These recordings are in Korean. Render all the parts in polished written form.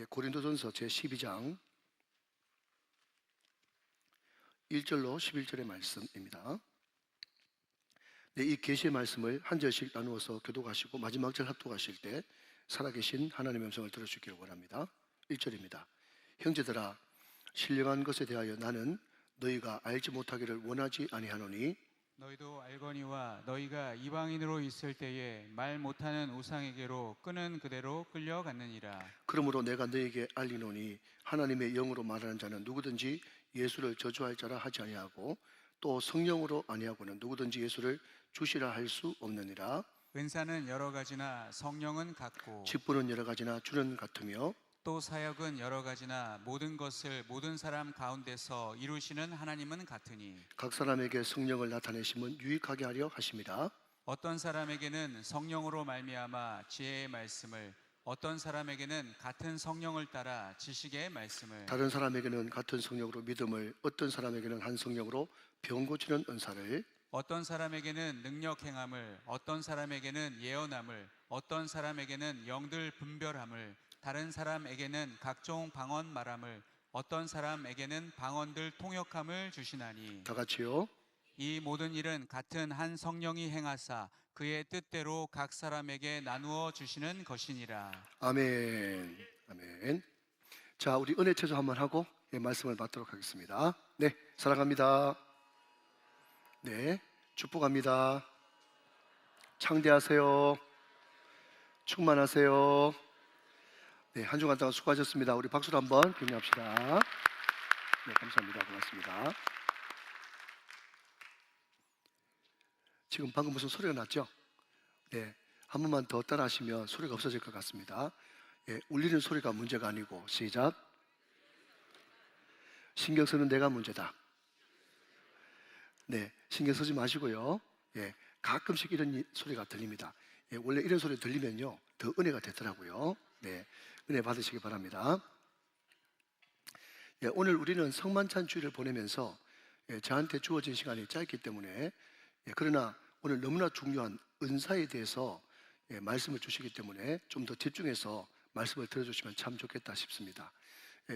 고린도전서 제12장 1절로 11절의 말씀입니다. 이 계시의 말씀을 한 절씩 나누어서 교독하시고 마지막 절 합독하실 때 살아계신 하나님의 음성을 들어주기를 원합니다. 1절입니다. 형제들아, 신령한 것에 대하여 나는 너희가 알지 못하기를 원하지 아니하노니 너희도 알거니와 너희가 이방인으로 있을 때에 말 못하는 우상에게로 끄는 그대로 끌려갔느니라. 그러므로 내가 너희에게 알리노니 하나님의 영으로 말하는 자는 누구든지 예수를 저주할 자라 하지 아니하고 또 성령으로 아니하고는 누구든지 예수를 주시라 할 수 없느니라. 은사는 여러 가지나 성령은 같고 직분은 여러 가지나 주는 같으며 또 사역은 여러 가지나 모든 것을 모든 사람 가운데서 이루시는 하나님은 같으니 각 사람에게 성령을 나타내심은 유익하게 하려 하심이라. 어떤 사람에게는 성령으로 말미암아 지혜의 말씀을, 어떤 사람에게는 같은 성령을 따라 지식의 말씀을, 다른 사람에게는 같은 성령으로 믿음을, 어떤 사람에게는 한 성령으로 병 고치는 은사를, 어떤 사람에게는 능력 행함을, 어떤 사람에게는 예언함을, 어떤 사람에게는 영들 분별함을, 다른 사람에게는 각종 방언 말함을, 어떤 사람에게는 방언들 통역함을 주시나니 다 같이요. 이 모든 일은 같은 한 성령이 행하사 그의 뜻대로 각 사람에게 나누어 주시는 것이니라. 아멘. 아멘. 자, 우리 은혜 체조 한번 하고 말씀을 받도록 하겠습니다. 네, 사랑합니다. 네, 축복합니다. 창대하세요. 충만하세요. 네, 한 주간 동안 수고하셨습니다. 우리 박수로 한번 격려합시다. 네, 감사합니다. 고맙습니다. 지금 방금 무슨 소리가 났죠? 네, 한 번만 더 따라 하시면 소리가 없어질 것 같습니다. 울리는 소리가 문제가 아니고, 시작. 신경 쓰는 내가 문제다. 네, 신경 쓰지 마시고요. 가끔씩 이런 소리가 들립니다. 원래 이런 소리 들리면요, 더 은혜가 되더라고요. 네, 은혜 받으시기 바랍니다. 오늘 우리는 성만찬 주일을 보내면서 저한테 주어진 시간이 짧기 때문에, 그러나 오늘 너무나 중요한 은사에 대해서 말씀을 주시기 때문에 좀 더 집중해서 말씀을 들어주시면 참 좋겠다 싶습니다.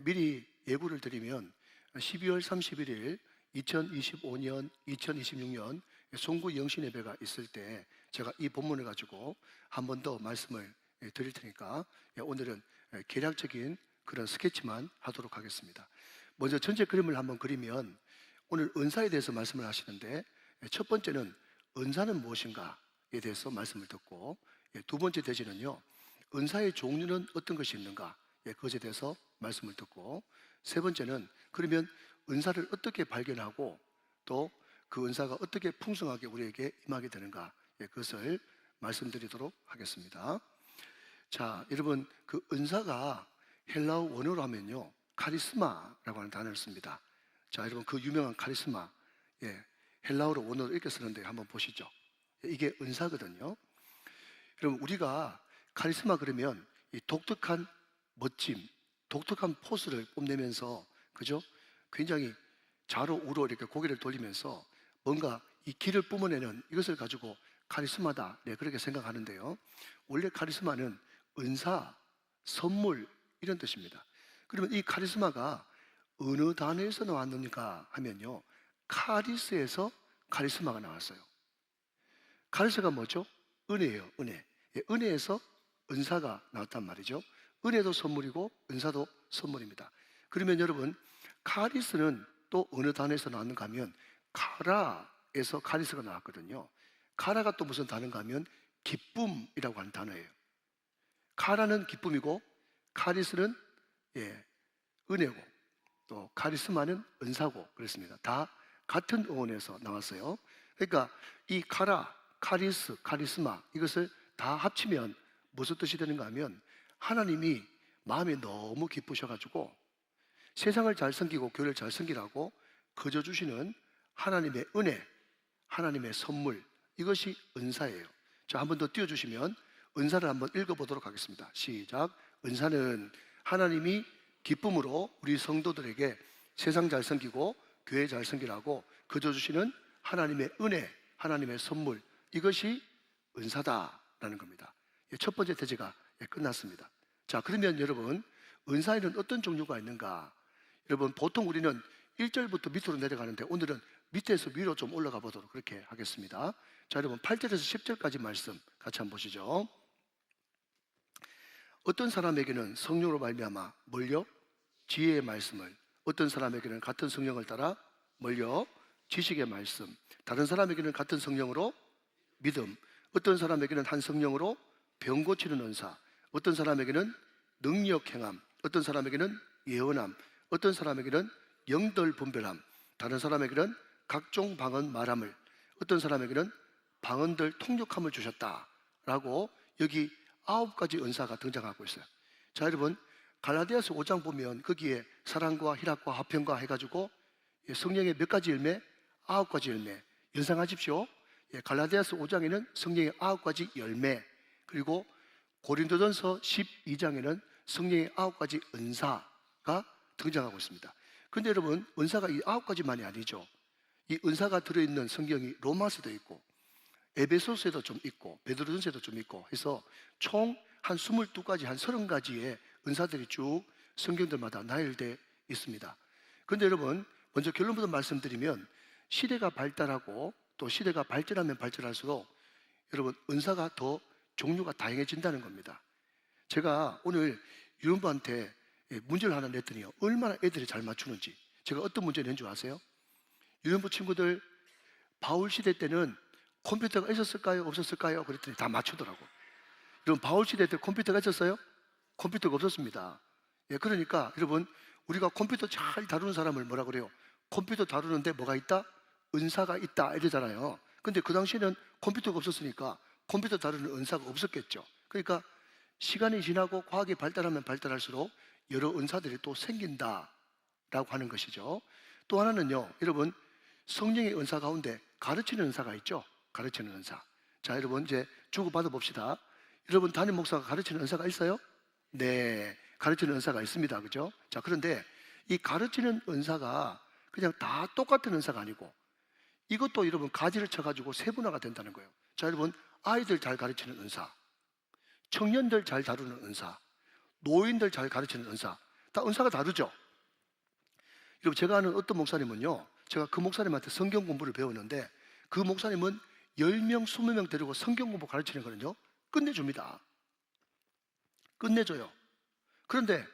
미리 예고를 드리면 12월 31일 2025년, 2026년 송구 영신 예배가 있을 때 제가 이 본문을 가지고 한 번 더 말씀을 드릴 테니까 오늘은 개략적인 그런 스케치만 하도록 하겠습니다. 먼저 전체 그림을 한번 그리면 오늘 은사에 대해서 말씀을 하시는데, 첫 번째는 은사는 무엇인가에 대해서 말씀을 듣고, 두 번째 대지는요, 은사의 종류는 어떤 것이 있는가, 그것에 대해서 말씀을 듣고, 세 번째는 그러면 은사를 어떻게 발견하고 또 그 은사가 어떻게 풍성하게 우리에게 임하게 되는가, 그것을 말씀드리도록 하겠습니다. 자, 여러분, 그 은사가 헬라어 원어로 하면요, 카리스마라고 하는 단어를 씁니다. 자, 여러분, 그 유명한 카리스마, 헬라어로 원어로 이렇게 쓰는데 한번 보시죠. 이게 은사거든요. 여러분, 우리가 카리스마 그러면 이 독특한 멋짐, 독특한 포스를 뽐내면서, 그죠? 굉장히 좌로 우로 이렇게 고개를 돌리면서 뭔가 이 기를 뿜어내는 이것을 가지고 카리스마다, 그렇게 생각하는데요. 원래 카리스마는 은사, 선물 이런 뜻입니다. 그러면 이 카리스마가 어느 단어에서 나왔는가 하면요, 카리스에서 카리스마가 나왔어요. 카리스가 뭐죠? 은혜예요, 은혜. 은혜에서 은사가 나왔단 말이죠. 은혜도 선물이고 은사도 선물입니다. 그러면 여러분, 카리스는 또 어느 단어에서 나왔는가 하면 카라에서 카리스가 나왔거든요. 카라가 또 무슨 단어인가 하면 기쁨이라고 하는 단어예요. 카라는 기쁨이고 카리스는 은혜고 또 카리스마는 은사고 그렇습니다. 다 같은 어원에서 나왔어요. 그러니까 이 카라, 카리스, 카리스마 이것을 다 합치면 무슨 뜻이 되는가 하면 하나님이 마음이 너무 기쁘셔가지고 세상을 잘 섬기고 교회를 잘 섬기라고 거저 주시는 하나님의 은혜, 하나님의 선물, 이것이 은사예요. 자, 한 번 더 띄워주시면 은사를 한번 읽어보도록 하겠습니다. 시작. 은사는 하나님이 기쁨으로 우리 성도들에게 세상 잘 섬기고 교회 잘 섬기라고 거저 주시는 하나님의 은혜, 하나님의 선물, 이것이 은사다라는 겁니다. 첫 번째 대제가 끝났습니다. 자, 그러면 여러분, 은사에는 어떤 종류가 있는가? 여러분, 보통 우리는 1절부터 밑으로 내려가는데 오늘은 밑에서 위로 좀 올라가 보도록 그렇게 하겠습니다. 자, 여러분 8절에서 10절까지 말씀 같이 한번 보시죠. 어떤 사람에게는 성령으로 말미암아 뭘요? 지혜의 말씀을, 어떤 사람에게는 같은 성령을 따라 뭘요? 지식의 말씀, 다른 사람에게는 같은 성령으로 믿음, 어떤 사람에게는 한 성령으로 병 고치는 은사, 어떤 사람에게는 능력 행함, 어떤 사람에게는 예언함, 어떤 사람에게는 영들 분별함, 다른 사람에게는 각종 방언 말함을, 어떤 사람에게는 방언들 통역함을 주셨다라고 여기 9가지 은사가 등장하고 있어요. 자, 여러분 갈라디아서 5장 보면 거기에 사랑과 희락과 화평과 해가지고 성령의 몇 가지 열매? 9가지 열매 연상하십시오. 갈라디아서 5장에는 성령의 9가지 열매, 그리고 고린도전서 12장에는 성령의 9가지 은사가 등장하고 있습니다. 그런데 여러분, 은사가 이 9가지만이 아니죠. 이 은사가 들어있는 성경이 로마서도 있고 에베소서에도 좀 있고 베드로전서에도 좀 있고 해서 총 한 22가지, 한 30가지의 은사들이 쭉 성경들마다 나열되어 있습니다. 그런데 여러분, 먼저 결론부터 말씀드리면 시대가 발달하고 또 시대가 발전하면 발전할수록 여러분 은사가 더 종류가 다양해진다는 겁니다. 제가 오늘 유연부한테 문제를 하나 냈더니요, 얼마나 애들이 잘 맞추는지. 제가 어떤 문제 낸 줄 아세요? 유연부 친구들, 바울 시대 때는 컴퓨터가 있었을까요? 없었을까요? 그랬더니 다 맞추더라고. 여러분, 바울 시대 때 컴퓨터가 있었어요? 컴퓨터가 없었습니다. 그러니까 여러분, 우리가 컴퓨터 잘 다루는 사람을 뭐라 그래요? 컴퓨터 다루는데 뭐가 있다? 은사가 있다 이러잖아요. 근데 그 당시에는 컴퓨터가 없었으니까 컴퓨터 다루는 은사가 없었겠죠. 그러니까 시간이 지나고 과학이 발달하면 발달할수록 여러 은사들이 또 생긴다라고 하는 것이죠. 또 하나는요, 여러분, 성령의 은사 가운데 가르치는 은사가 있죠. 가르치는 은사. 자, 여러분 이제 주고받아 봅시다. 여러분, 담임 목사가 가르치는 은사가 있어요? 네, 가르치는 은사가 있습니다. 그죠? 자, 그런데 이 가르치는 은사가 그냥 다 똑같은 은사가 아니고 이것도 여러분 가지를 쳐가지고 세분화가 된다는 거예요. 자, 여러분, 아이들 잘 가르치는 은사, 청년들 잘 다루는 은사, 노인들 잘 가르치는 은사, 다 은사가 다르죠. 여러분, 제가 아는 어떤 목사님은요, 제가 그 목사님한테 성경 공부를 배웠는데 그 목사님은 10명, 20명 데리고 성경 공부 가르치는 거는요 끝내줍니다. 끝내줘요. 그런데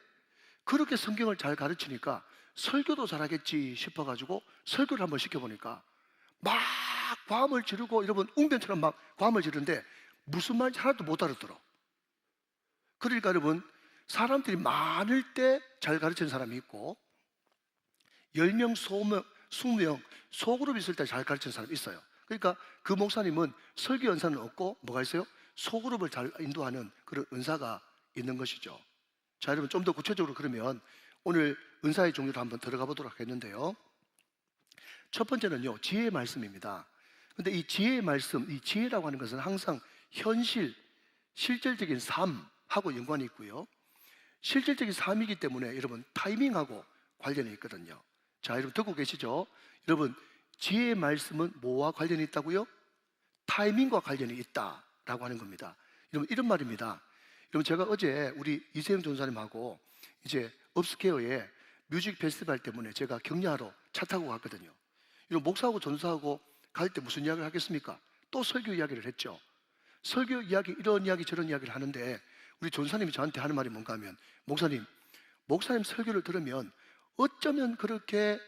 그렇게 성경을 잘 가르치니까 설교도 잘하겠지 싶어가지고 설교를 한번 시켜보니까 막 과음을 지르고 여러분 웅변처럼 막 과음을 지르는데 무슨 말인지 하나도 못 알아들어. 그러니까 여러분, 사람들이 많을 때 잘 가르치는 사람이 있고 10명, 20명 소그룹 있을 때 잘 가르치는 사람이 있어요. 그러니까 그 목사님은 설교 연사는 없고 뭐가 있어요? 소그룹을 잘 인도하는 그런 은사가 있는 것이죠. 자, 여러분 좀 더 구체적으로 그러면 오늘 은사의 종류를 한번 들어가 보도록 하겠는데요. 첫 번째는요, 지혜의 말씀입니다. 근데 이 지혜의 말씀, 이 지혜라고 하는 것은 항상 현실, 실질적인 삶하고 연관이 있고요. 실질적인 삶이기 때문에 여러분 타이밍하고 관련이 있거든요. 자, 여러분 듣고 계시죠? 여러분, 지혜의 말씀은 뭐와 관련이 있다고요? 타이밍과 관련이 있다라고 하는 겁니다. 여러분, 이런 말입니다. 여러분, 제가 어제 우리 이세영 전사님하고 이제 업스케어에 뮤직 페스티벌 때문에 제가 격려하러 차 타고 갔거든요. 여러분, 목사하고 전사하고 갈 때 무슨 이야기를 하겠습니까? 또 설교 이야기를 했죠. 설교 이야기, 이런 이야기 저런 이야기를 하는데 우리 전사님이 저한테 하는 말이 뭔가 하면, 목사님 설교를 들으면 어쩌면 그렇게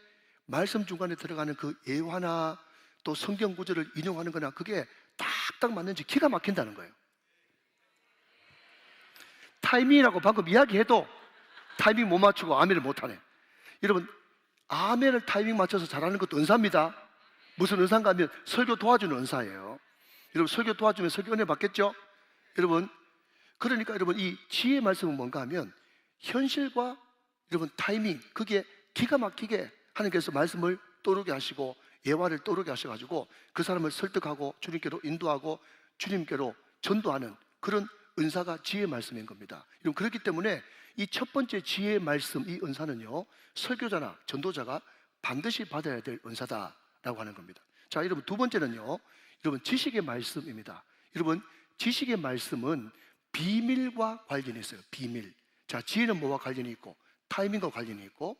말씀 중간에 들어가는 그 예화나 또 성경 구절을 인용하는 거나 그게 딱딱 맞는지 기가 막힌다는 거예요. 타이밍이라고 방금 이야기해도 타이밍 못 맞추고 아멘을 못하네. 여러분, 아멘을 타이밍 맞춰서 잘하는 것도 은사입니다. 무슨 은사인가 하면 설교 도와주는 은사예요. 여러분, 설교 도와주면 설교 은혜 받겠죠? 여러분, 그러니까 여러분, 이 지혜의 말씀은 뭔가 하면 현실과 여러분 타이밍, 그게 기가 막히게 하나님께서 말씀을 떠오르게 하시고 예화를 떠오르게 하셔가지고 그 사람을 설득하고 주님께로 인도하고 주님께로 전도하는 그런 은사가 지혜의 말씀인 겁니다. 여러분, 그렇기 때문에 이 첫 번째 지혜의 말씀, 이 은사는요, 설교자나 전도자가 반드시 받아야 될 은사다라고 하는 겁니다. 자, 여러분, 두 번째는요, 여러분 지식의 말씀입니다. 여러분, 지식의 말씀은 비밀과 관련이 있어요. 비밀. 자, 지혜는 뭐와 관련이 있고 타이밍과 관련이 있고,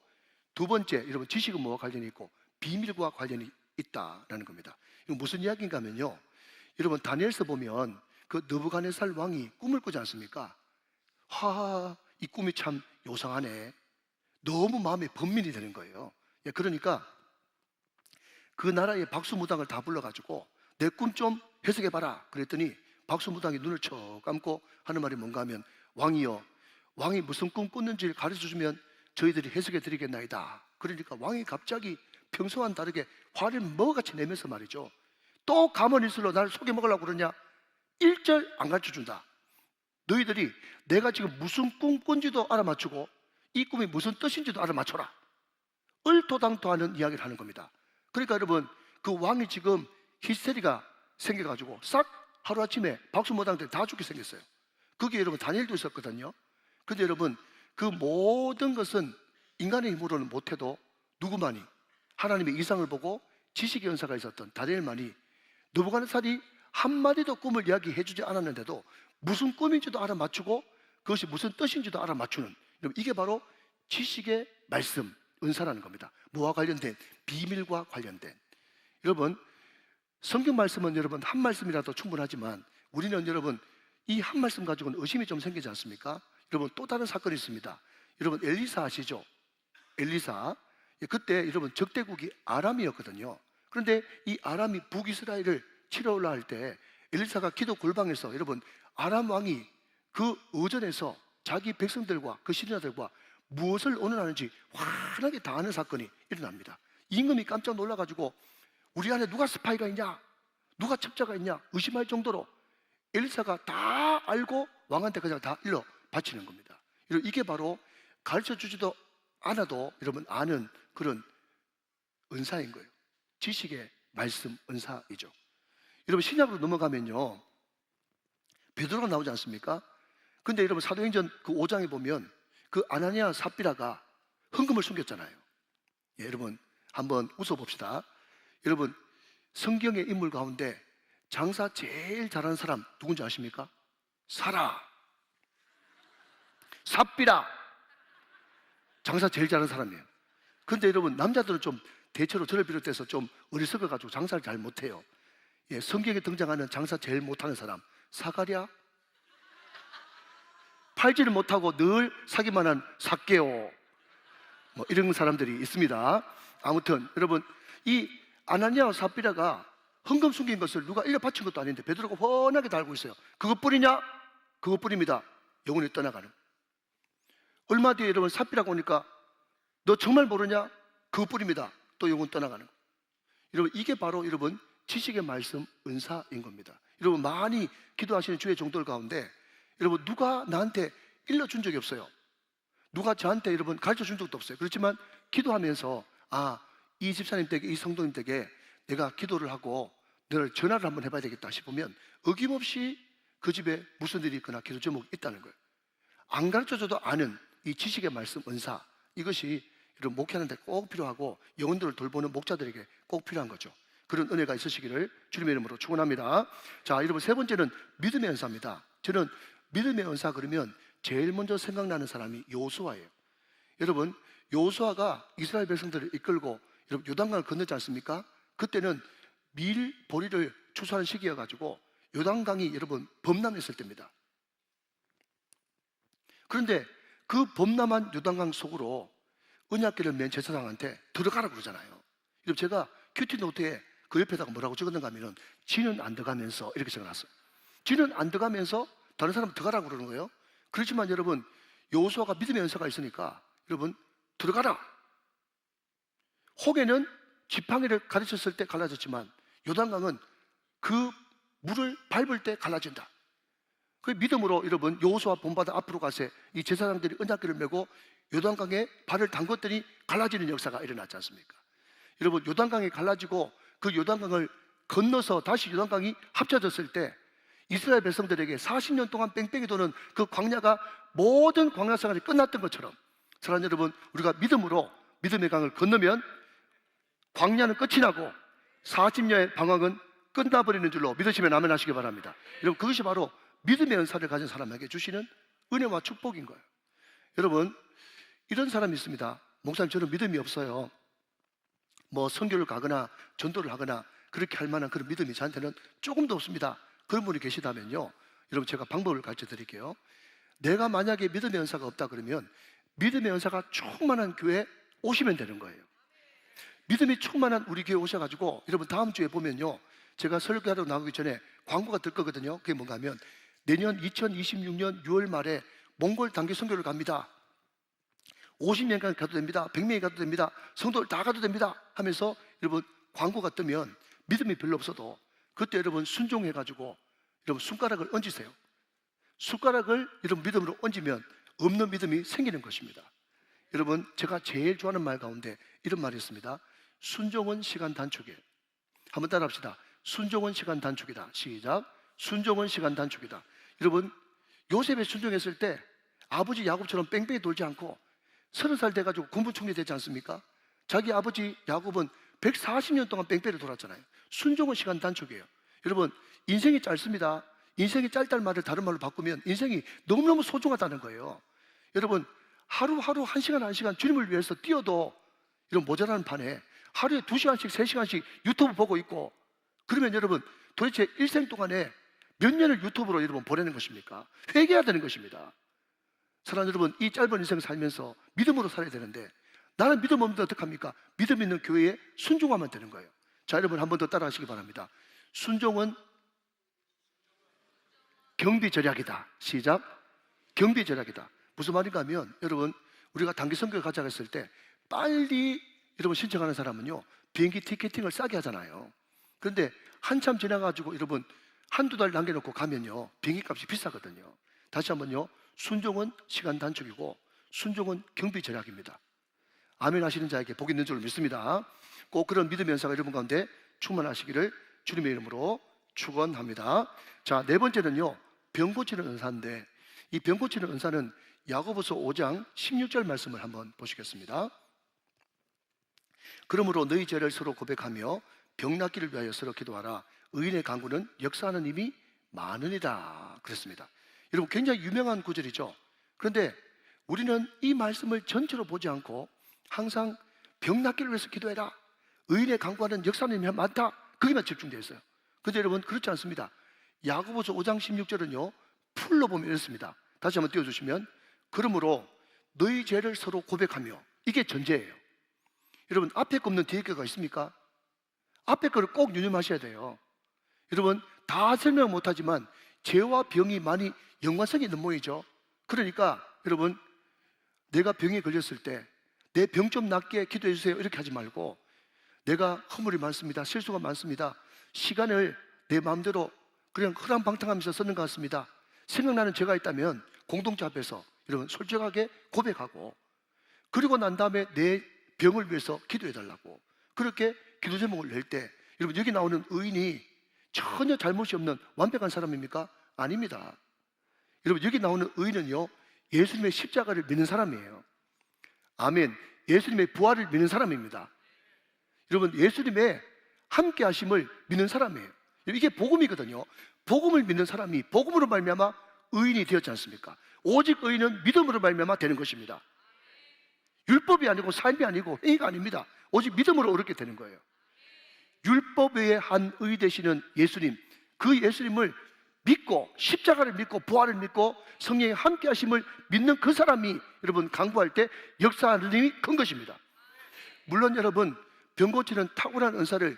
두 번째, 여러분 지식은 뭐와 관련이 있고 비밀과 관련이 있다라는 겁니다. 이거 무슨 이야기인가 하면요, 여러분 다니엘서 보면 그 느부갓네살 왕이 꿈을 꾸지 않습니까? 이 꿈이 참 요상하네. 너무 마음에 번민이 되는 거예요. 예, 그러니까 그 나라의 박수무당을 다 불러가지고 내 꿈 좀 해석해봐라 그랬더니 박수무당이 눈을 쳐 감고 하는 말이 뭔가 하면, 왕이여, 왕이 무슨 꿈 꿨는지를 가르쳐주면 저희들이 해석해 드리겠나이다. 그러니까 왕이 갑자기 평소와는 다르게 화를 먹어같이 내면서 말이죠, 또 가만히 있으러 나를 속여먹으려고 그러냐? 1절 안 가르쳐준다. 너희들이 내가 지금 무슨 꿈 꾼지도 알아맞추고 이 꿈이 무슨 뜻인지도 알아맞춰라. 얼토당토하는 이야기를 하는 겁니다. 그러니까 여러분, 그 왕이 지금 히스테리가 생겨가지고 싹 하루아침에 박수무당들이 다 죽게 생겼어요. 그게 여러분 다니엘도 있었거든요. 근데 여러분, 그 모든 것은 인간의 힘으로는 못해도 누구만이, 하나님의 이상을 보고 지식의 연사가 있었던 다니엘만이 느부갓네살이 한마디도 꿈을 이야기해 주지 않았는데도 무슨 꿈인지도 알아맞추고 그것이 무슨 뜻인지도 알아맞추는, 이게 바로 지식의 말씀, 은사라는 겁니다. 뭐와 관련된? 비밀과 관련된. 여러분, 성경 말씀은 여러분 한 말씀이라도 충분하지만 우리는 여러분 이 한 말씀 가지고는 의심이 좀 생기지 않습니까? 여러분 또 다른 사건이 있습니다. 여러분 엘리사 아시죠? 엘리사. 그때 여러분 적대국이 아람이었거든요. 그런데 이 아람이 북이스라엘을 치러 올라 할 때 엘리사가 기도 골방에서 여러분 아람 왕이 그 의전에서 자기 백성들과 그 시리아들과 무엇을 언언하는지 환하게 다 아는 사건이 일어납니다. 임금이 깜짝 놀라가지고 우리 안에 누가 스파이가 있냐, 누가 첩자가 있냐 의심할 정도로 엘리사가 다 알고 왕한테 그냥 다 일러 바치는 겁니다. 이게 바로 가르쳐 주지도 않아도 여러분 아는 그런 은사인 거예요. 지식의 말씀 은사이죠. 여러분 신약으로 넘어가면요, 베드로가 나오지 않습니까? 근데 여러분 사도행전 그 5장에 보면 그 아나니아 삽비라가 헌금을 숨겼잖아요. 예, 여러분 한번 웃어봅시다. 여러분 성경의 인물 가운데 장사 제일 잘하는 사람 누군지 아십니까? 사라, 삽비라, 장사 제일 잘하는 사람이에요. 근데 여러분 남자들은 좀 대체로 저를 비롯해서 좀 어리석어가지고 장사를 잘 못해요. 예, 성경에 등장하는 장사 제일 못하는 사람 사가랴, 팔지를 못하고 늘 사기만 한 삭개오, 뭐 이런 사람들이 있습니다. 아무튼 여러분 이 아나니아와 삽비라가 헌금 숨긴 것을 누가 일러 바친 것도 아닌데 베드로가 훤하게 다 알고 있어요. 그것뿐이냐? 그것뿐입니다. 영혼이 떠나가는. 얼마 뒤에 여러분 삽비라가 오니까 너 정말 모르냐? 그것뿐입니다. 또 영혼 떠나가는. 여러분 이게 바로 여러분 지식의 말씀 은사인 겁니다. 여러분 많이 기도하시는 주의 종들 가운데 여러분 누가 나한테 일러준 적이 없어요. 누가 저한테 여러분 가르쳐 준 적도 없어요. 그렇지만 기도하면서 이 집사님 댁에, 이 성도님 댁에 내가 기도를 하고 너를 전화를 한번 해봐야 되겠다 싶으면 어김없이 그 집에 무슨 일이 있거나 기도 제목이 있다는 거예요. 안 가르쳐줘도 아는 이 지식의 말씀 은사, 이것이 여러분 목회하는 데 꼭 필요하고 영혼들을 돌보는 목자들에게 꼭 필요한 거죠. 그런 은혜가 있으시기를 주님의 이름으로 축원합니다. 자, 여러분 세 번째는 믿음의 은사입니다. 저는 믿음의 은사 그러면 제일 먼저 생각나는 사람이 요수아예요. 여러분 요수아가 이스라엘 백성들을 이끌고 여러분 요단강을 건너지 않습니까? 그때는 밀 보리를 추수하는 시기여가지고 요단강이 여러분 범람했을 때입니다. 그런데 그 범람한 요단강 속으로 언약궤를 맨 제사장한테 들어가라고 그러잖아요. 여러분 제가 큐티 노트에 그 옆에다가 뭐라고 적었는가 하면은 지는 안 들어가면서 이렇게 적어놨어요. 지는 안 들어가면서 다른 사람 들어가라고 그러는 거예요. 그렇지만 여러분 여호수아가 믿음의 연사가 있으니까 여러분 들어가라. 혹에는 지팡이를 가르쳤을 때 갈라졌지만 요단강은 그 물을 밟을 때 갈라진다. 그 믿음으로 여러분 여호수아 본받아 앞으로 가세 이 제사장들이 언약궤를 메고 요단강에 발을 담궜더니 갈라지는 역사가 일어났지 않습니까? 여러분 요단강이 갈라지고 그 요단강을 건너서 다시 요단강이 합쳐졌을 때 이스라엘 백성들에게 40년 동안 뺑뺑이 도는 그 광야가 모든 광야 생활이 끝났던 것처럼 사랑하는 여러분 우리가 믿음으로 믿음의 강을 건너면 광야는 끝이 나고 40년의 방황은 끝나버리는 줄로 믿으시면 아멘 하시기 바랍니다. 여러분 그것이 바로 믿음의 은사를 가진 사람에게 주시는 은혜와 축복인 거예요. 여러분, 이런 사람이 있습니다. 목사님, 저는 믿음이 없어요. 뭐 선교를 가거나 전도를 하거나 그렇게 할 만한 그런 믿음이 저한테는 조금도 없습니다. 그런 분이 계시다면요, 여러분, 제가 방법을 가르쳐 드릴게요. 내가 만약에 믿음의 은사가 없다 그러면 믿음의 은사가 충만한 교회에 오시면 되는 거예요. 믿음이 충만한 우리 교회 오셔가지고, 여러분, 다음 주에 보면요, 제가 설교하러 나가기 전에 광고가 뜰 거거든요. 그게 뭔가 하면 내년 2026년 6월 말에 몽골 단기 선교를 갑니다. 50명까지 가도 됩니다. 100명이 가도 됩니다. 성도들 다 가도 됩니다 하면서 여러분 광고가 뜨면 믿음이 별로 없어도 그때 여러분 순종해가지고 여러분 손가락을 얹으세요. 숟가락을 여러분 믿음으로 얹으면 없는 믿음이 생기는 것입니다. 여러분, 제가 제일 좋아하는 말 가운데 이런 말이 있습니다. 순종은 시간 단축이에요. 한번 따라합시다. 순종은 시간 단축이다. 시작. 순종은 시간 단축이다. 여러분, 요셉이 순종했을 때 아버지 야곱처럼 뺑뺑이 돌지 않고 30살 돼가지고 군부총리 되지 않습니까? 자기 아버지 야곱은 140년 동안 뺑뺑이를 돌았잖아요. 순종은 시간 단축이에요. 여러분, 인생이 짧습니다. 인생이 짧다는 말을 다른 말로 바꾸면 인생이 너무너무 소중하다는 거예요. 여러분, 하루하루 1시간 1시간 주님을 위해서 뛰어도 이런 모자라는 판에 하루에 2시간씩 3시간씩 유튜브 보고 있고, 그러면 여러분 도대체 일생 동안에 몇 년을 유튜브로 여러분 보내는 것입니까? 회개해야 되는 것입니다. 사랑하는 여러분, 이 짧은 인생 살면서 믿음으로 살아야 되는데 나는 믿음 없는데 어떡합니까? 믿음 있는 교회에 순종하면 되는 거예요. 자, 여러분 한 번 더 따라 하시기 바랍니다. 순종은 경비절약이다. 시작. 경비절약이다. 무슨 말인가 하면 여러분, 우리가 단기 선교를 가자고 했을 때 빨리 여러분 신청하는 사람은요, 비행기 티켓팅을 싸게 하잖아요. 그런데 한참 지나가지고 여러분 한두 달 남겨놓고 가면요, 비행기 값이 비싸거든요. 다시 한번요, 순종은 시간 단축이고 순종은 경비 절약입니다. 아멘 하시는 자에게 복이 있는 줄 믿습니다. 꼭 그런 믿음의 연사가 여러분 가운데 충만하시기를 주님의 이름으로 축원합니다. 자, 네 번째는요, 병 고치는 은사인데 이 병 고치는 은사는 야고보서 5장 16절 말씀을 한번 보시겠습니다. 그러므로 너희 죄를 서로 고백하며 병 낫기를 위하여 서로 기도하라. 의인의 간구는 역사하는 힘이 많으니라 그랬습니다. 여러분, 굉장히 유명한 구절이죠. 그런데 우리는 이 말씀을 전체로 보지 않고 항상 병 낫기를 위해서 기도해라, 의인의 간구하는 역사하는 힘이 많다, 거기만 집중되어 있어요. 그런데 여러분, 그렇지 않습니다. 야고보서 5장 16절은요 풀로 보면 이렇습니다. 다시 한번 띄워주시면, 그러므로 너희 죄를 서로 고백하며, 이게 전제예요. 여러분, 앞에 거 없는 뒤에 거가 있습니까? 앞에 거를 꼭 유념하셔야 돼요. 여러분, 다 설명 못하지만 죄와 병이 많이 연관성이 있는 모이죠. 그러니까 여러분, 내가 병에 걸렸을 때 내 병 좀 낫게 기도해 주세요 이렇게 하지 말고, 내가 허물이 많습니다, 실수가 많습니다, 시간을 내 마음대로 그냥 허랑방탕하면서 쓰는 것 같습니다, 생각나는 죄가 있다면 공동체 앞에서 여러분 솔직하게 고백하고, 그리고 난 다음에 내 병을 위해서 기도해 달라고, 그렇게 기도 제목을 낼 때 여러분, 여기 나오는 의인이 전혀 잘못이 없는 완벽한 사람입니까? 아닙니다. 여러분, 여기 나오는 의인은요 예수님의 십자가를 믿는 사람이에요. 아멘. 예수님의 부활을 믿는 사람입니다. 여러분, 예수님의 함께 하심을 믿는 사람이에요. 이게 복음이거든요. 복음을 믿는 사람이 복음으로 말미암아 의인이 되었지 않습니까? 오직 의인은 믿음으로 말미암아 되는 것입니다. 율법이 아니고 삶이 아니고 행위가 아닙니다. 오직 믿음으로 얻게 되는 거예요. 율법 외에 한 의 되시는 예수님, 그 예수님을 믿고 십자가를 믿고 부활을 믿고 성령의 함께 하심을 믿는 그 사람이 여러분 강구할 때 역사하는 힘이 큰 것입니다. 물론 여러분, 병 고치는 탁월한 은사를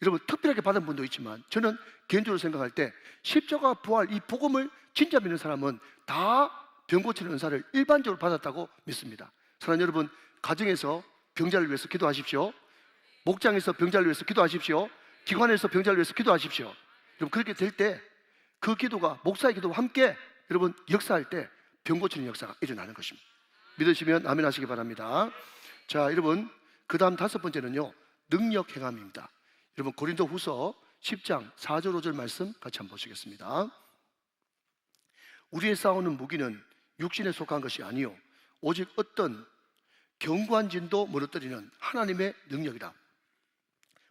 여러분 특별하게 받은 분도 있지만, 저는 개인적으로 생각할 때 십자가 부활 이 복음을 진짜 믿는 사람은 다 병 고치는 은사를 일반적으로 받았다고 믿습니다. 사랑하는 여러분, 가정에서 병자를 위해서 기도하십시오. 목장에서 병자를 위해서 기도하십시오. 기관에서 병자를 위해서 기도하십시오. 여러분, 그렇게 될 때 그 기도가 목사의 기도와 함께 여러분 역사할 때 병 고치는 역사가 일어나는 것입니다. 믿으시면 아멘 하시기 바랍니다. 자, 여러분, 그 다음 다섯 번째는요, 능력 행함입니다. 여러분, 고린도 후서 10장 4절 5절 말씀 같이 한번 보시겠습니다. 우리의 싸우는 무기는 육신에 속한 것이 아니요 오직 어떤 견고한 진도 무너뜨리는 하나님의 능력이다.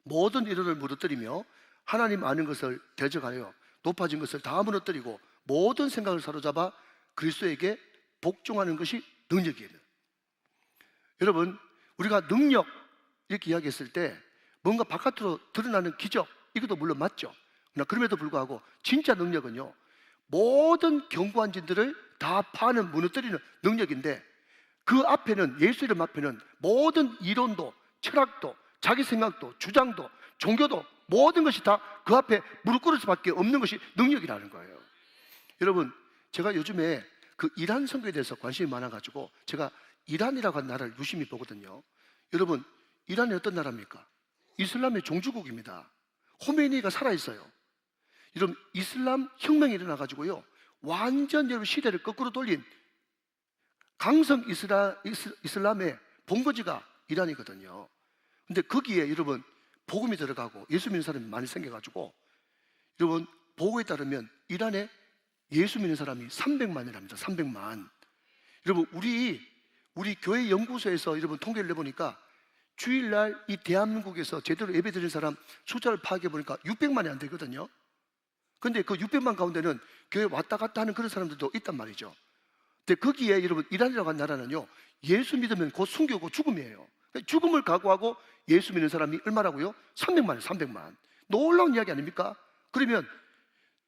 모든 이론을 무너뜨리며 하나님 아는 것을 대적하여 높아진 것을 다 무너뜨리고 모든 생각을 사로잡아 그리스도에게 복종하는 것이 능력이에요. 여러분, 우리가 능력 이렇게 이야기했을 때 뭔가 바깥으로 드러나는 기적, 이것도 물론 맞죠. 그러나 그럼에도 불구하고 진짜 능력은요, 모든 견고한 진들을 다 파는, 무너뜨리는 능력인데, 그 앞에는, 예수 이름 앞에는 모든 이론도, 철학도, 자기 생각도, 주장도, 종교도, 모든 것이 다 그 앞에 무릎 꿇을 수밖에 없는 것이 능력이라는 거예요. 여러분, 제가 요즘에 그 이란 선거에 대해서 관심이 많아가지고 제가 이란이라고 하는 나라를 유심히 보거든요. 여러분, 이란이 어떤 나라입니까? 이슬람의 종주국입니다. 호메이니가 살아있어요. 여러분, 이슬람 혁명이 일어나가지고요, 완전 여러분 시대를 거꾸로 돌린 강성 이슬람의 본거지가 이란이거든요. 근데 거기에 여러분 복음이 들어가고 예수 믿는 사람이 많이 생겨가지고, 여러분 보고에 따르면 이란에 예수 믿는 사람이 300만이랍니다. 300만. 여러분, 우리 교회 연구소에서 여러분 통계를 내보니까 주일날 이 대한민국에서 제대로 예배 드리는 사람 숫자를 파악해 보니까 600만이 안 되거든요. 근데 그 600만 가운데는 교회 왔다 갔다 하는 그런 사람들도 있단 말이죠. 근데 거기에 여러분 이란이라고 하는 나라는요, 예수 믿으면 곧 순교고 죽음이에요. 죽음을 각오하고 예수 믿는 사람이 얼마라고요? 300만이에요. 300만. 놀라운 이야기 아닙니까? 그러면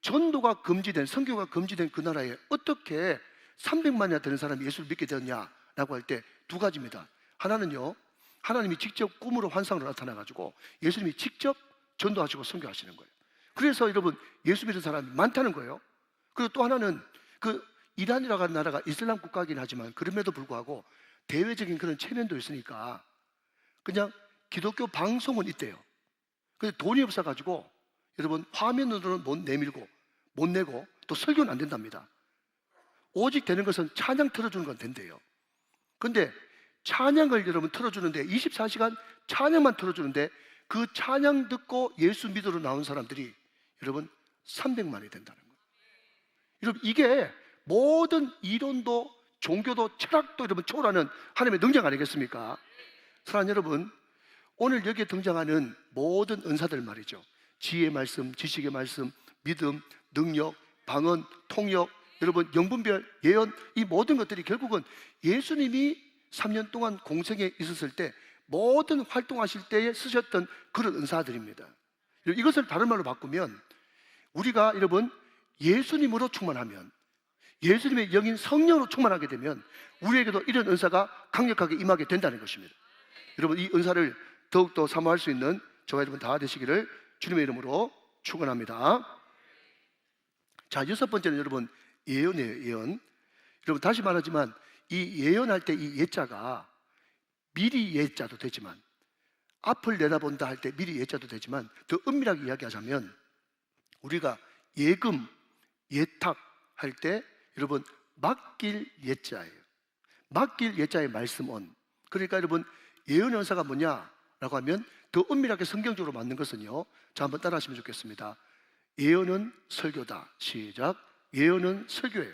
전도가 금지된, 선교가 금지된 그 나라에 어떻게 300만이나 되는 사람이 예수를 믿게 되었냐라고 할 때 두 가지입니다. 하나는요, 하나님이 직접 꿈으로 환상으로 나타나가지고 예수님이 직접 전도하시고 선교하시는 거예요. 그래서 여러분 예수 믿는 사람이 많다는 거예요. 그리고 또 하나는 그 이란이라고 하는 나라가 이슬람 국가이긴 하지만 그럼에도 불구하고 대외적인 그런 체면도 있으니까 그냥 기독교 방송은 있대요. 근데 돈이 없어가지고 여러분 화면으로는 못 내밀고 못 내고 또 설교는 안 된답니다. 오직 되는 것은 찬양 틀어주는 건 된대요. 근데 찬양을 여러분 틀어주는데 24시간 찬양만 틀어주는데 그 찬양 듣고 예수 믿으러 나온 사람들이 여러분 300만이 된다는 거예요. 여러분, 이게 모든 이론도 종교도 철학도 여러분 초월하는 하나님의 능력 아니겠습니까? 사랑하는 여러분, 오늘 여기에 등장하는 모든 은사들 말이죠, 지혜의 말씀, 지식의 말씀, 믿음, 능력, 방언, 통역, 여러분 영분별, 예언, 이 모든 것들이 결국은 예수님이 3년 동안 공생에 있었을 때 모든 활동하실 때에 쓰셨던 그런 은사들입니다. 이것을 다른 말로 바꾸면 우리가 여러분 예수님으로 충만하면, 예수님의 영인 성령으로 충만하게 되면 우리에게도 이런 은사가 강력하게 임하게 된다는 것입니다. 여러분, 이 은사를 더욱더 사모할 수 있는 저와 여러분 다 되시기를 주님의 이름으로 축원합니다. 자, 여섯 번째는 여러분 예언이에요. 예언. 여러분 다시 말하지만 이 예언할 때 이 예자가 미리 예자도 되지만, 앞을 내다본다 할 때 미리 예자도 되지만, 더 은밀하게 이야기하자면 우리가 예금, 예탁 할 때 여러분 맡길 예자예요. 맡길 예자의 말씀언. 그러니까 여러분 예언 연사가 뭐냐라고 하면 더 은밀하게 성경적으로 맞는 것은요, 자 한번 따라 하시면 좋겠습니다. 예언은 설교다. 시작. 예언은 설교예요.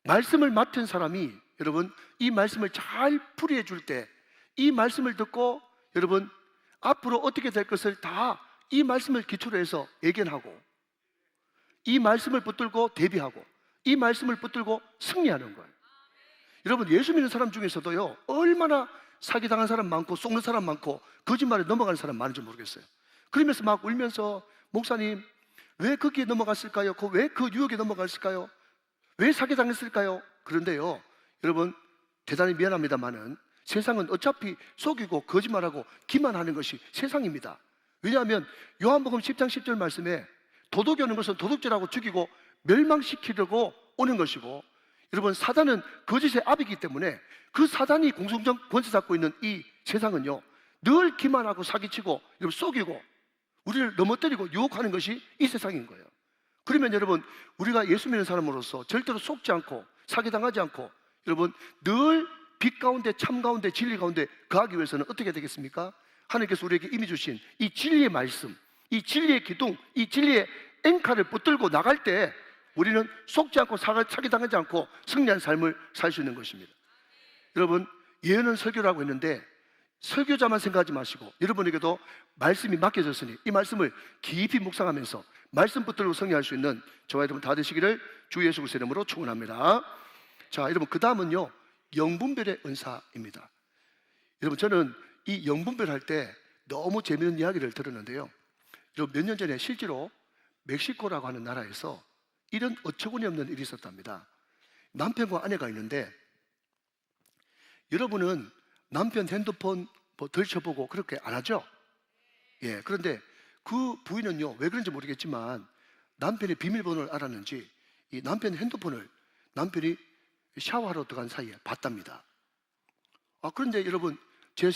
말씀을 맡은 사람이 여러분 이 말씀을 잘 풀이해 줄 때, 이 말씀을 듣고 여러분 앞으로 어떻게 될 것을 다 이 말씀을 기초로 해서 예견하고, 이 말씀을 붙들고 대비하고, 이 말씀을 붙들고 승리하는 거예요. 여러분 예수 믿는 사람 중에서도요, 얼마나 사기당한 사람 많고 속는 사람 많고 거짓말에 넘어가는 사람 많은지 모르겠어요. 그러면서 막 울면서 목사님 왜 거기에 넘어갔을까요? 왜 그 유혹에 넘어갔을까요? 왜 사기당했을까요? 그런데요 여러분 대단히 미안합니다만은 세상은 어차피 속이고 거짓말하고 기만하는 것이 세상입니다. 왜냐하면 요한복음 10장 10절 말씀에 도둑이 오는 것은 도둑질하고 죽이고 멸망시키려고 오는 것이고, 여러분 사단은 거짓의 아비이기 때문에 그 사단이 공성적 권세 잡고 있는 이 세상은요 늘 기만하고 사기치고 여러분 속이고 우리를 넘어뜨리고 유혹하는 것이 이 세상인 거예요. 그러면 여러분 우리가 예수 믿는 사람으로서 절대로 속지 않고 사기당하지 않고 여러분 늘 빛 가운데 참 가운데 진리 가운데 거하기 위해서는 어떻게 되겠습니까? 하나님께서 우리에게 이미 주신 이 진리의 말씀, 이 진리의 기둥, 이 진리의 앵카를 붙들고 나갈 때 우리는 속지 않고 사기당하지 않고 승리한 삶을 살 수 있는 것입니다. 여러분 예언은 설교라고 했는데 설교자만 생각하지 마시고 여러분에게도 말씀이 맡겨졌으니 이 말씀을 깊이 묵상하면서 말씀 붙들고 승리할 수 있는 저와 여러분 다 되시기를 주 예수 그리스도의 이름으로 축원합니다. 자, 여러분 그 다음은요 영분별의 은사입니다. 여러분 저는 이 영분별 할 때 너무 재미있는 이야기를 들었는데요. 여러분 몇 년 전에 실제로 멕시코라고 하는 나라에서 이런 어처구니 없는 일이 있었답니다. 남편과 아내가 있는데 여러분은 남편 핸드폰 뭐 들춰보고 그렇게 안 하죠? 예, 그런데 그 부인은요 왜 그런지 모르겠지만 남편의 비밀번호를 알았는지 이 남편 핸드폰을 남편이 샤워하러 들어간 사이에 봤답니다. 그런데 여러분 제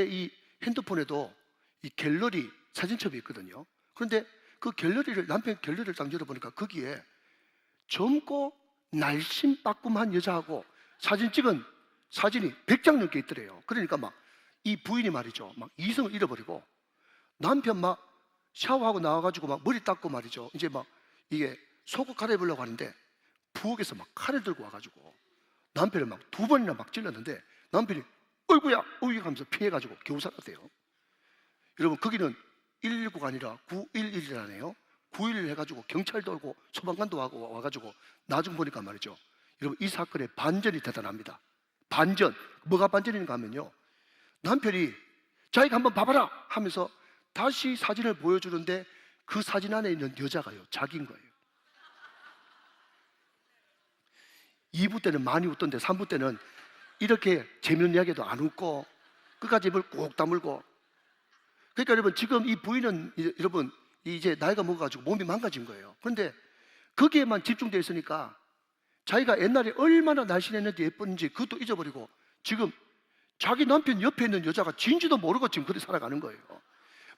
이 핸드폰에도 이 갤러리 사진첩이 있거든요. 그런데 그 갤러리를 남편 갤러리를 딱 열어보니까 거기에 젊고 날씬빠꿈한 여자하고 사진 찍은 사진이 100장 넘게 있더래요. 그러니까 막 이 부인이 말이죠 막 이성을 잃어버리고 남편 막 샤워하고 나와가지고 막 머리 닦고 말이죠 이제 막 이게 속옷 갈아입으려고 하는데 부엌에서 막 칼을 들고 와가지고 남편을 막 2번이나 막 찔렀는데 남편이 어이구야 하면서 피해가지고 겨우 살았대요. 여러분 거기는 119가 아니라 911이라네요. 911 해가지고 경찰도 오고 소방관도 와가지고 나중 보니까 말이죠 여러분 이 사건의 반전이 대단합니다. 반전, 뭐가 반전인가 하면요 남편이 자기가 한번 봐봐라 하면서 다시 사진을 보여주는데 그 사진 안에 있는 여자가요 자기인 거예요. 2부 때는 많이 웃던데 3부 때는 이렇게 재밌는 이야기도 안 웃고 끝까지 입을 꼭 다물고. 그러니까 여러분 지금 이 부인은 여러분 이제 나이가 먹어가지고 몸이 망가진 거예요. 그런데 거기에만 집중되어 있으니까 자기가 옛날에 얼마나 날씬했는지 예뻤는지 그것도 잊어버리고 지금 자기 남편 옆에 있는 여자가 진지도 모르고 지금 그렇게 살아가는 거예요.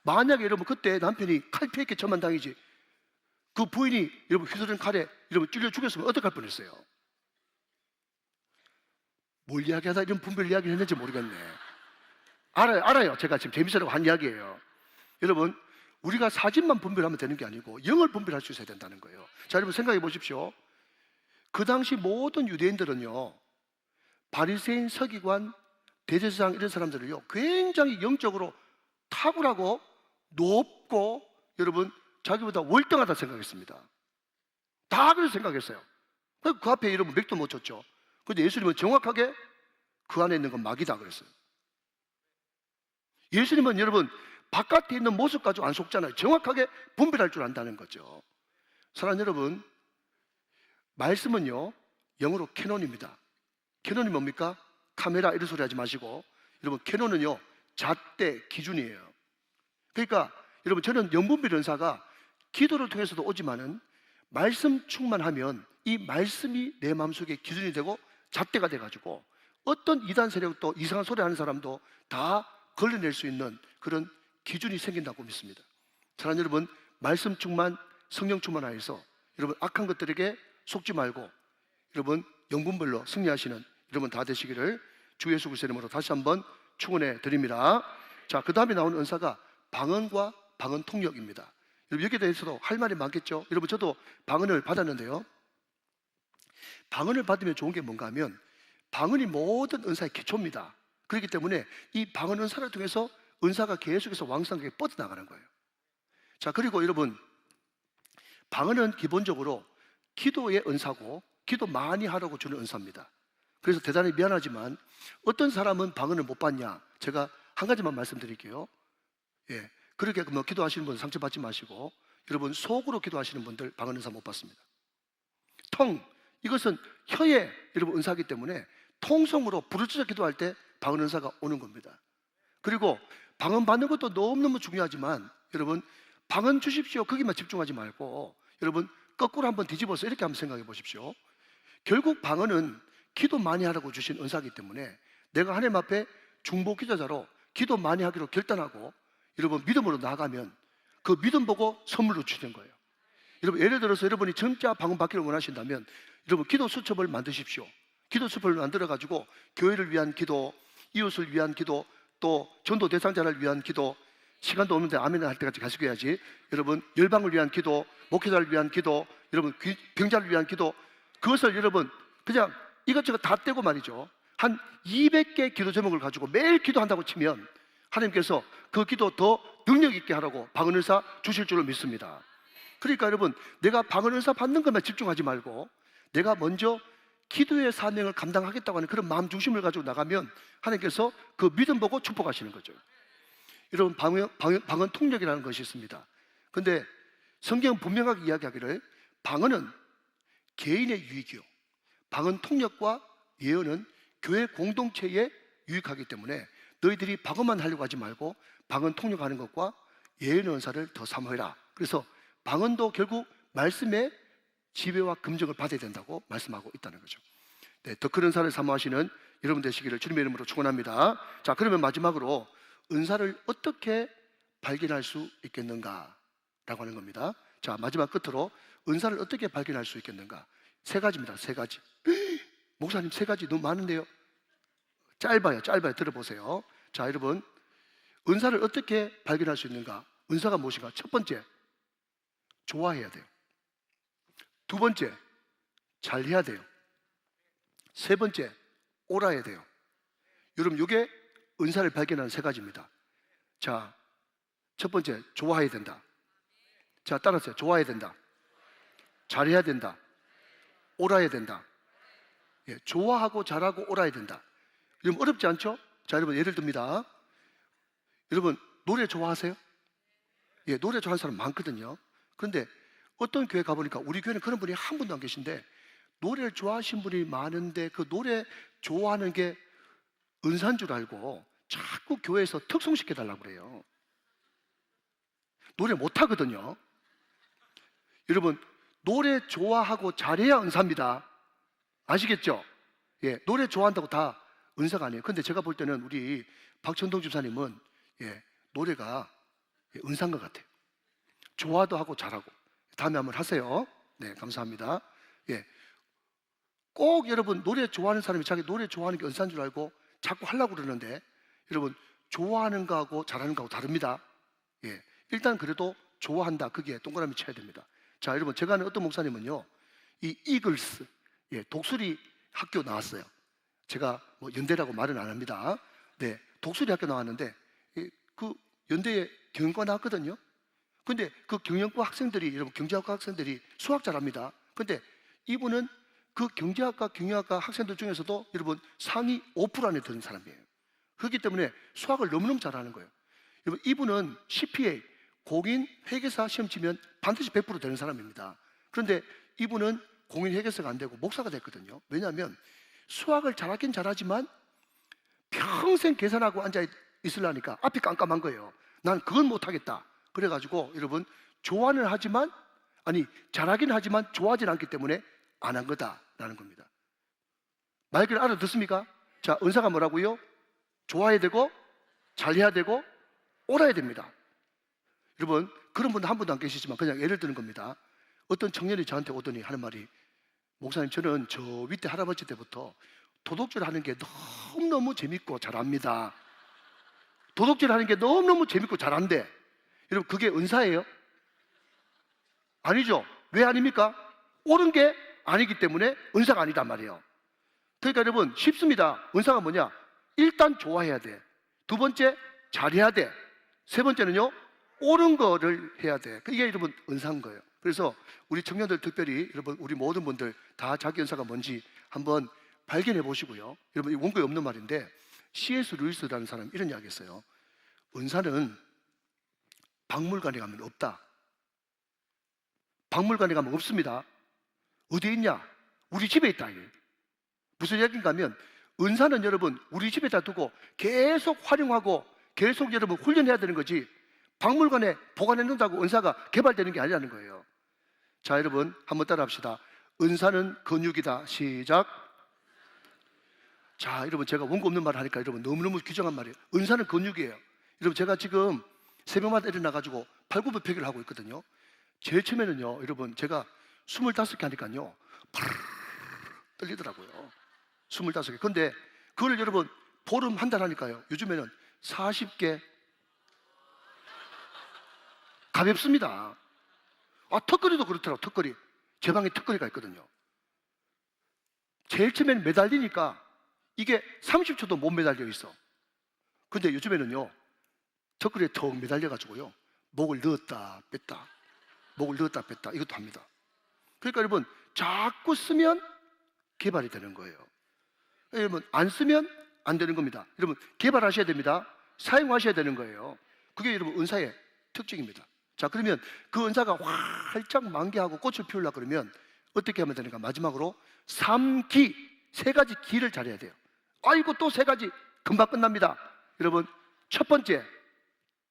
만약에 여러분 그때 남편이 칼피했게 저만 당이지 그 부인이 여러분 휘두른 칼에 여러분 찔려 죽였으면 어떡할 뻔했어요. 뭘 이야기하다 이런 분별 이야기를 했는지 모르겠네. 알아요. 제가 지금 재밌으라고 한 이야기예요. 여러분 우리가 사진만 분별하면 되는 게 아니고 영을 분별할 수 있어야 된다는 거예요. 자, 여러분 생각해 보십시오. 그 당시 모든 유대인들은요 바리새인, 서기관, 대제사장 이런 사람들을요 굉장히 영적으로 탁월하고 높고 여러분 자기보다 월등하다 생각했습니다. 다 그렇게 생각했어요. 그 앞에 여러분 맥도 못 쳤죠. 그런데 예수님은 정확하게 그 안에 있는 건 마귀다 그랬어요. 예수님은 여러분 바깥에 있는 모습 가지고 안 속잖아요. 정확하게 분별할 줄 안다는 거죠. 사랑하는 여러분, 말씀은요 영어로 캐논입니다. 캐논이 뭡니까? 카메라 이런 소리 하지 마시고 여러분 캐논은요 잣대 기준이에요. 그러니까 여러분 저는 영분별 은사가 기도를 통해서도 오지만은 말씀 충만하면 이 말씀이 내 마음속에 기준이 되고 잣대가 돼가지고 어떤 이단 세력도 이상한 소리 하는 사람도 다 걸러낼 수 있는 그런 기준이 생긴다고 믿습니다. 사랑하는 여러분, 말씀 충만, 성령 충만하여서 여러분 악한 것들에게 속지 말고 여러분 영분별로 승리하시는 여러분 다 되시기를 주 예수 그리스도의 이름으로 다시 한번 축원해 드립니다. 자, 그 다음에 나오는 은사가 방언과 방언 통역입니다. 여러분 여기에 대해서도 할 말이 많겠죠. 여러분 저도 방언을 받았는데요. 방언을 받으면 좋은 게 뭔가 하면 방언이 모든 은사의 기초입니다. 그렇기 때문에 이 방언 은사를 통해서 은사가 계속해서 왕성하게 뻗어나가는 거예요. 자, 그리고 여러분 방언은 기본적으로 기도의 은사고 기도 많이 하라고 주는 은사입니다. 그래서 대단히 미안하지만 어떤 사람은 방언을 못 받냐? 제가 한 가지만 말씀드릴게요. 예, 그렇게 뭐 기도하시는 분들 상처받지 마시고 여러분 속으로 기도하시는 분들 방언 은사 못 받습니다. 통, 이것은 혀의 여러분 은사이기 때문에 통성으로 부르짖어 기도할 때 방언 은사가 오는 겁니다. 그리고 방언 받는 것도 너무너무 중요하지만 여러분 방언 주십시오 거기만 집중하지 말고 여러분 거꾸로 한번 뒤집어서 이렇게 한번 생각해 보십시오. 결국 방언은 기도 많이 하라고 주신 은사이기 때문에 내가 하나님 앞에 중보 기도자로 기도 많이 하기로 결단하고 여러분 믿음으로 나아가면 그 믿음 보고 선물로 주시는 거예요. 여러분 예를 들어서 여러분이 진짜 방언 받기를 원하신다면 여러분 기도 수첩을 만드십시오. 기도 수첩을 만들어 가지고 교회를 위한 기도, 이웃을 위한 기도, 또 전도 대상자를 위한 기도, 시간도 없는데 아멘을 할 때까지 계속 해야지. 여러분 열방을 위한 기도, 목회자를 위한 기도, 여러분 병자를 위한 기도, 그것을 여러분 그냥 이것저것 다 떼고 말이죠. 한 200개 기도 제목을 가지고 매일 기도한다고 치면 하나님께서 그 기도 더 능력 있게 하라고 방언 은사 주실 줄로 믿습니다. 그러니까 여러분 내가 방언 은사 받는 것만 집중하지 말고 내가 먼저 기도의 사명을 감당하겠다고 하는 그런 마음 중심을 가지고 나가면 하나님께서 그 믿음 보고 축복하시는 거죠. 여러분, 방언 통역이라는 것이 있습니다. 근데 성경은 분명하게 이야기하기를 방언은 개인의 유익이요, 방언 통역과 예언은 교회 공동체에 유익하기 때문에 너희들이 방언만 하려고 하지 말고 방언 통역하는 것과 예언 은사를 더 사모해라. 그래서 방언도 결국 말씀의 지배와 금정을 받아야 된다고 말씀하고 있다는 거죠. 네, 더 큰 은사를 사모하시는 여러분 되시기를 주님의 이름으로 축원합니다. 자, 그러면 마지막으로 은사를 어떻게 발견할 수 있겠는가 라고 하는 겁니다. 자, 마지막 끝으로 은사를 어떻게 발견할 수 있겠는가? 세 가지입니다. 세 가지. 목사님, 세 가지 너무 많은데요. 짧아요. 들어보세요. 자, 여러분, 은사를 어떻게 발견할 수 있는가? 은사가 무엇인가? 첫 번째, 좋아해야 돼요. 두 번째, 잘해야 돼요. 세 번째, 옳아야 돼요. 여러분, 이게 은사를 발견하는 세 가지입니다. 자, 첫 번째, 좋아해야 된다. 자, 따라하세요. 좋아해야 된다. 잘해야 된다. 옳아야 된다. 예, 좋아하고 잘하고 옳아야 된다. 여러분, 어렵지 않죠? 자, 여러분, 예를 듭니다. 여러분, 노래 좋아하세요? 예, 노래 좋아하는 사람 많거든요. 그런데 어떤 교회 가보니까 우리 교회는 그런 분이 한 분도 안 계신데 노래를 좋아하시는 분이 많은데 그 노래 좋아하는 게 은사인 줄 알고 자꾸 교회에서 특송시켜달라고 그래요. 노래 못하거든요. 여러분, 노래 좋아하고 잘해야 은사입니다. 아시겠죠? 예, 노래 좋아한다고 다 은사가 아니에요. 근데 제가 볼 때는 우리 박천동 집사님은 예, 노래가 은사인 것 같아요. 좋아도 하고 잘하고. 다음에 한번 하세요. 네, 감사합니다. 예, 꼭 여러분 노래 좋아하는 사람이 자기 노래 좋아하는 게 은사인 줄 알고 자꾸 하려고 그러는데 여러분, 좋아하는 거하고 잘하는 거하고 다릅니다. 예, 일단 그래도 좋아한다, 그게 동그라미 쳐야 됩니다. 자, 여러분, 제가 아는 어떤 목사님은요, 이 이글스, 예, 독수리 학교 나왔어요. 제가 뭐 연대라고 말은 안 합니다. 네, 독수리 학교 나왔는데 그 연대에 경영과 나왔거든요. 근데 그 경영과 학생들이, 여러분, 경제학과 학생들이 수학 잘합니다. 근데 이분은 그 경제학과 경영학과 학생들 중에서도 여러분 상위 5% 안에 드는 사람이에요. 그렇기 때문에 수학을 너무너무 잘하는 거예요. 여러분, 이분은 CPA 공인 회계사 시험 치면 반드시 100% 되는 사람입니다. 그런데 이분은 공인 회계사가 안 되고 목사가 됐거든요. 왜냐하면 수학을 잘하긴 잘하지만 평생 계산하고 앉아 있으려니까 앞이 깜깜한 거예요. 난 그건 못하겠다. 그래가지고 여러분, 좋아는 하지만, 아니 잘하긴 하지만 좋아하진 않기 때문에 안 한 거다라는 겁니다. 말귀를 알아듣습니까? 자, 은사가 뭐라고요? 좋아해야 되고 잘해야 되고 옳아야 됩니다. 여러분, 그런 분도 한 분도 안 계시지만 그냥 예를 드는 겁니다. 어떤 청년이 저한테 오더니 하는 말이, 목사님, 저는 저 밑에 할아버지 때부터 도둑질 하는 게 너무너무 재밌고 잘합니다. 도둑질 하는 게 너무너무 재밌고 잘한대. 여러분, 그게 은사예요? 아니죠. 왜 아닙니까? 옳은 게 아니기 때문에 은사가 아니단 말이에요. 그러니까 여러분, 쉽습니다. 은사가 뭐냐? 일단 좋아해야 돼. 두 번째, 잘해야 돼. 세 번째는요, 옳은 거를 해야 돼. 이게 여러분 은사인 거예요. 그래서 우리 청년들, 특별히 여러분, 우리 모든 분들 다 자기 은사가 뭔지 한번 발견해 보시고요. 여러분, 이 원고에 없는 말인데 C.S. 루이스라는 사람이 이런 이야기 했어요. 은사는 박물관에 가면 없다. 박물관에 가면 없습니다. 어디에 있냐? 우리 집에 있다. 무슨 이야기인가 하면 은사는 여러분 우리 집에다 두고 계속 활용하고 계속 여러분 훈련해야 되는 거지, 박물관에 보관해 놓는다고 은사가 개발되는 게 아니라는 거예요. 자, 여러분, 한번 따라 합시다. 은사는 근육이다. 시작. 자, 여러분, 제가 원고 없는 말을 하니까 여러분 너무너무 규정한 말이에요. 은사는 근육이에요. 여러분, 제가 지금 새벽마다 일어나가지고 발굽혀펴기를 하고 있거든요. 제일 처음에는요, 여러분, 제가 25개 하니까요 떨리더라고요. 25개. 근데 그걸 여러분 보름 한 달 하니까요, 요즘에는 40개. 가볍습니다. 아, 턱걸이도 그렇더라고. 턱걸이. 제 방에 턱걸이가 있거든요. 제일 처음에는 매달리니까 이게 30초도 못 매달려 있어. 근데 요즘에는요, 턱걸이에 턱 매달려 가지고요, 목을 넣었다 뺐다, 목을 넣었다 뺐다, 이것도 합니다. 그러니까 여러분, 자꾸 쓰면 개발이 되는 거예요. 여러분, 안 쓰면 안 되는 겁니다. 여러분, 개발하셔야 됩니다. 사용하셔야 되는 거예요. 그게 여러분 은사의 특징입니다. 자, 그러면 그 은사가 활짝 만개하고 꽃을 피우려고 그러면 어떻게 하면 되는가? 마지막으로 3기, 3가지 기를 잘해야 돼요. 아이고, 또 3가지 금방 끝납니다. 여러분, 첫 번째,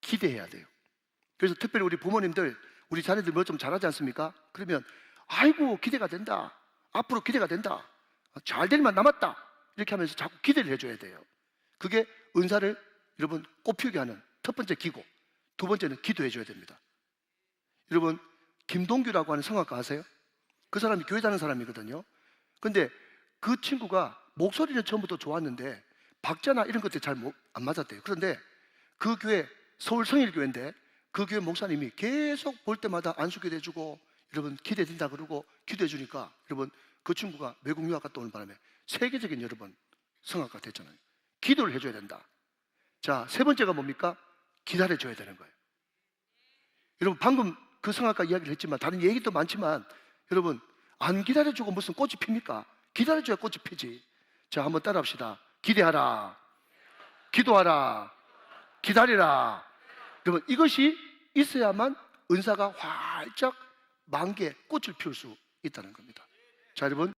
기대해야 돼요. 그래서 특별히 우리 부모님들, 우리 자녀들 뭐 좀 잘하지 않습니까? 그러면 아이고, 기대가 된다. 앞으로 기대가 된다. 잘 될 만 남았다. 이렇게 하면서 자꾸 기대를 해줘야 돼요. 그게 은사를 여러분 꽃피우게 하는 첫 번째 기고, 두 번째는 기도해줘야 됩니다. 여러분, 김동규라고 하는 성악가 아세요? 그 사람이 교회 다니는 사람이거든요. 근데 그 친구가 목소리는 처음부터 좋았는데 박자나 이런 것들이 잘 안 맞았대요. 그런데 그 교회, 서울 성일교회인데 그 교회 목사님이 계속 볼 때마다 안수기도 해주고 여러분 기대된다 그러고 기도해 주니까 여러분 그 친구가 외국 유학 갔다 오는 바람에 세계적인 여러분 성악가 됐잖아요. 기도를 해줘야 된다. 자, 세 번째가 뭡니까? 기다려줘야 되는 거예요. 여러분, 방금 그 성악가 이야기를 했지만 다른 얘기도 많지만 여러분, 안 기다려주고 무슨 꽃이 핍니까? 기다려줘야 꽃이 피지. 자, 한번 따라합시다. 기대하라, 기도하라, 기다리라. 여러분, 이것이 있어야만 은사가 활짝 만개 꽃을 피울 수 있다는 겁니다. 자, 여러분.